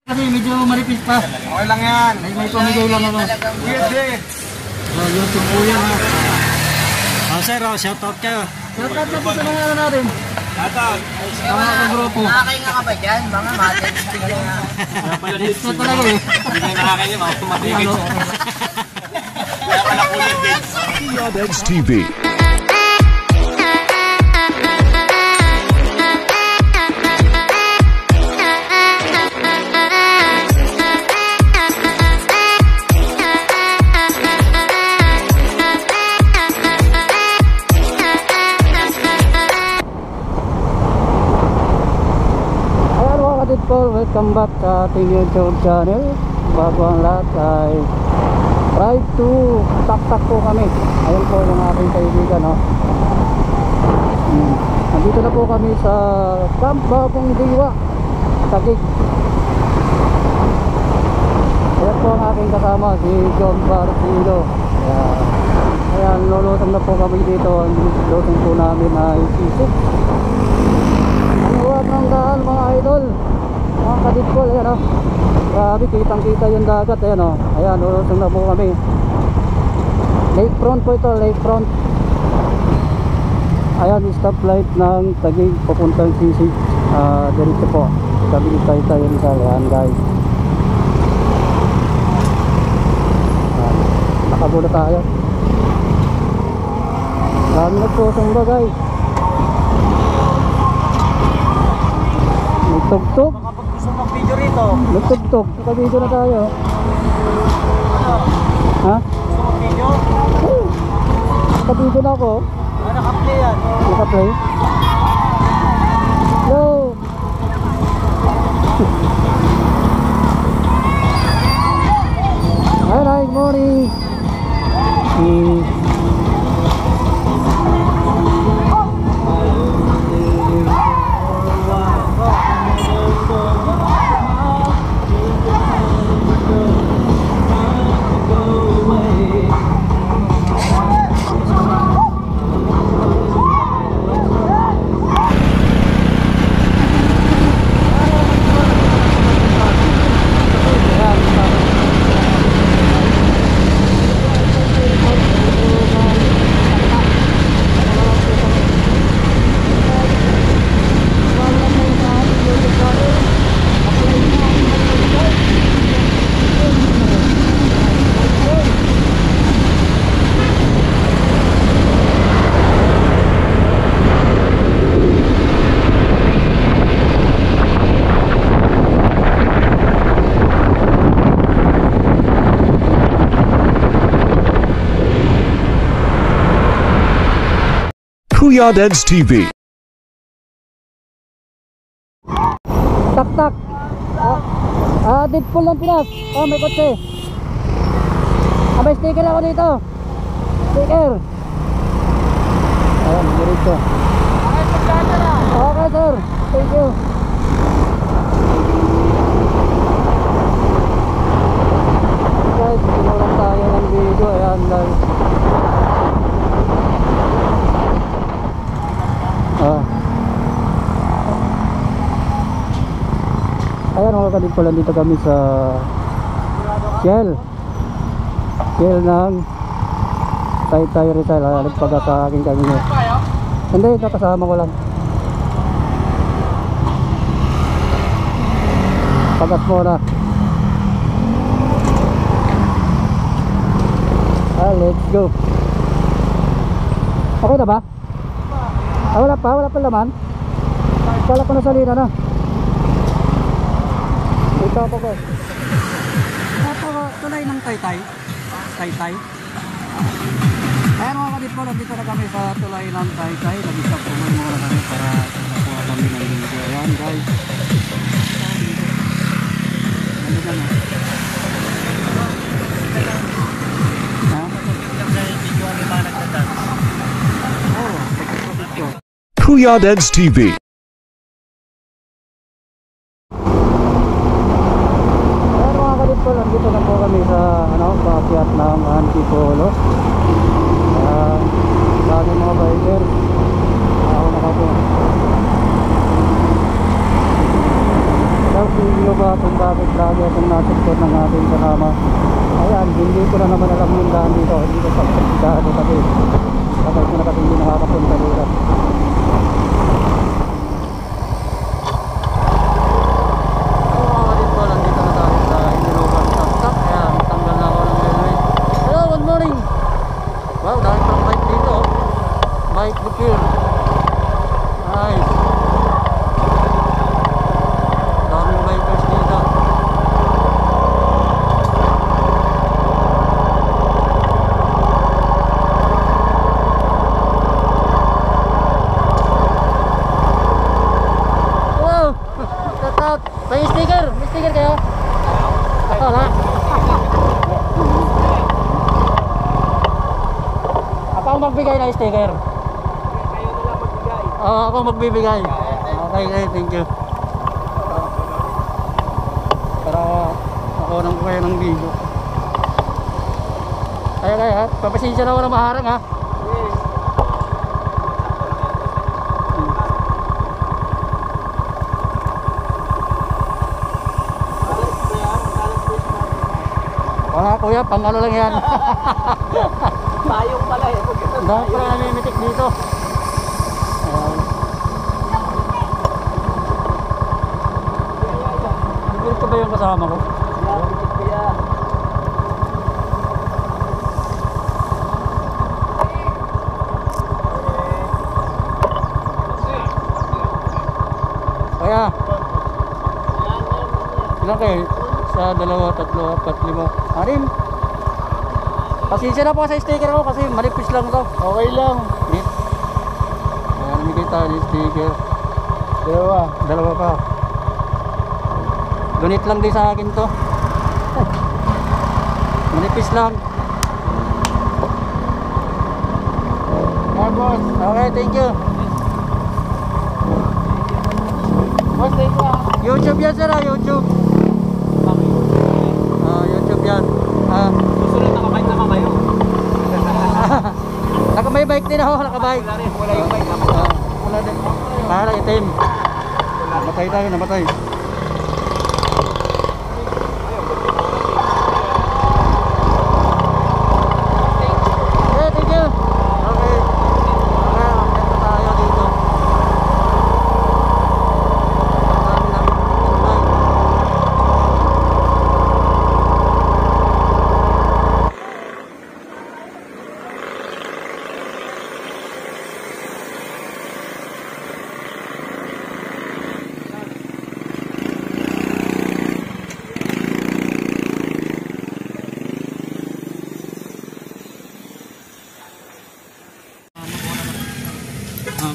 Kasi medyo maripis pa. Okay lang yan. May pamigay lang ako. Pwede. YouTube po yan ha. Sir, shoutout kayo. Shoutout na po sa mga natin. Shoutout. Mga grupo. Nakakainga ka ba dyan? Mga matis. Next na talaga eh. Hindi kayo nakakainga, matigil. Kaya pala kulit din. Kuyadegs TV. Welcome back sa ating YouTube channel. Bago ang lahat ay try to tak-tak po kami. Ayun po yung aking kaibigan no? Nandito na po kami sa Camp Bagong Diwa, Taguig. Ayan po ang aking kasama, si John Barcilo. Ayan, lulutong na po kami dito. Ang lutong po namin ay sisig. Ang huwag ng daan mga idol, mga kadidpol. Ayan o, grabe, kitang kita yung dagat. Ayan o, ayan, lulutong na po kami. Lakefront po ito, lakefront. Ayan, stoplight ng Taguig papuntang Sisig. Diretso po, kabili tayo Rizal. Ayan guys, nakabula tayo. Dami na po sumba guys. May tugtog. Kapag gusto mag-video rito, Nagtugtog, nakabidyo na tayo. Ha? gusto mag-video, Nakabidyo na ako. naka-play yan. Naka-play. Hello. Hi, good morning. Kuyadegs TV. Tak-tak. Deadpool ng Pinas. May kotse. May sticker ako dito. Sticker. Ayan, diretso. Okay sir, thank you. Guys, sinulang tayo ng video. Ayan guys. Ayan mga kadidpol, dito kami sa Shell ng Taytay Rizal. Nagpaga sa aking kanina. Hindi, nakasama ko lang. Pagas muna. Let's go. Okay na ba? Wala pa laman. Kala ko na salina na. Ito ako ko. Tulay ng Taytay. Ayan mga kadidpol, dito na kami sa tulay ng Taytay. Nag-stop po muna kami para nakuha kami ng video. Ayan guys. Ano dyan o? Kuyadegs TV. Nandito na po kami sa paakyat ng Antipolo. Dami mga biker. Ako na po. Daw video ba itong bagay vlogger kung nasugtod ng ating kasama. Ayan, hindi ko na naman alam yung daan dito. Hindi ko pagkasigado kasi kapag ko na kasi hindi nakakapunta dito. Wow, dahil pang bike dito. Bike bukir. Nice. Daming bikers dito. Wow! Shout out! May sticker! May sticker kayo? Ito na. Ako magbigay na sticker. Kayo na lang magbigay. Oo, ako magbibigay. Okay, thank you. Para ako nang kuya ng video. Kaya, papasensya na ako na maharang ha. Yes. Wala kuya, pang ano lang yan. Payong pala eh. Dahil pala namimitik dito. Ito ba yung kasama ko? Kaya ilan kayo? Sa 2, 3, 4, 5 6 pasensya na po sa sticker ko kasi manipis lang to. Okay lang. Ayan, may kita yung sticker. Dalawa pa. Donate lang din sa akin to. Manipis lang. Boss. Okay, thank you. Boss, thank you. YouTube yan sir, YouTube. YouTube yan. Susunod na kahit naman kayo. May bike din ako, nakabike. Wala yung bike. Wala din. Para itim. Namatay tayo, namatay. Thank you. Okay. Akit na tayo dito.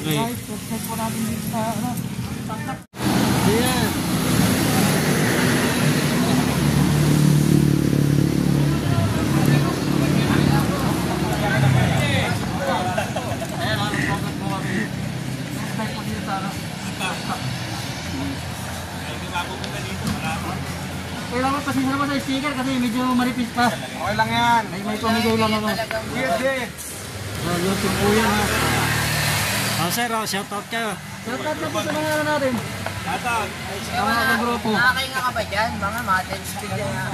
Okay. Check po natin dito sa taktak. Ayan. Kailangan pasensya naman sa sticker kasi medyo maripis pa. Okay lang yan. May pamigay lang ako. YouTube po yan ha. Sir, shout out kayo. Shout out na po sa mga ano natin. Shout out. Sa mga kagrupo. Nakakainga ka ba dyan? Mga matin speed na.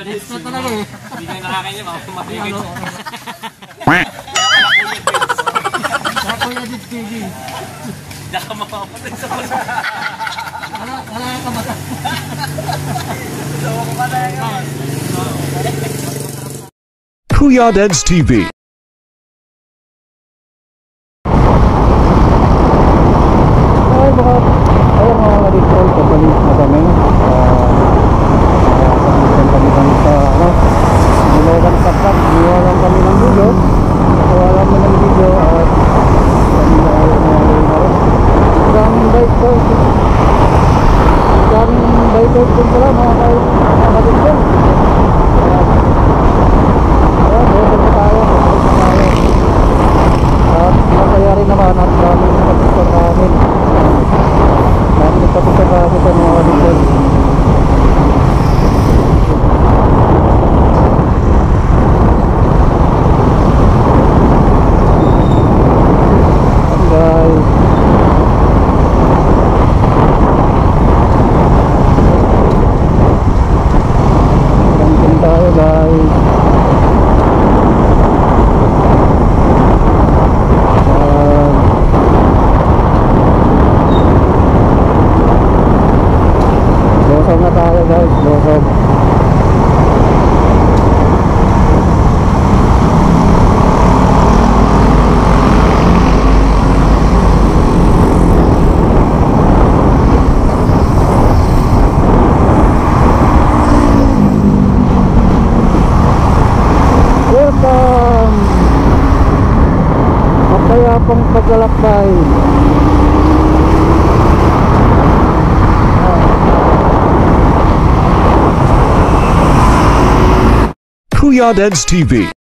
Ito talaga eh. Hindi kayo nakakanya, mga matigil. Ano? Sa Kuya Dits TV. Diyan ka makapatid sa bus. Wala ka mata. Sawa ko ka na yan. Kuya Deds TV. Ayun mga kadikol, papalit na kami. Saan kami sa nilogan sa truck. Niwalan kami ng video. Niwalan mo ng video at kami na ayaw na rin. Daming bikers. Daming bikers din pala mga kadikol. Ayan, bukod na tayo. At masaya rin naman at daming kadikol namin. Dami pa sa kapitan mga kadikol. Guys, na tayo guys, Losog. Welcome! Mapayapang paglalakbay. Kuya Dance TV.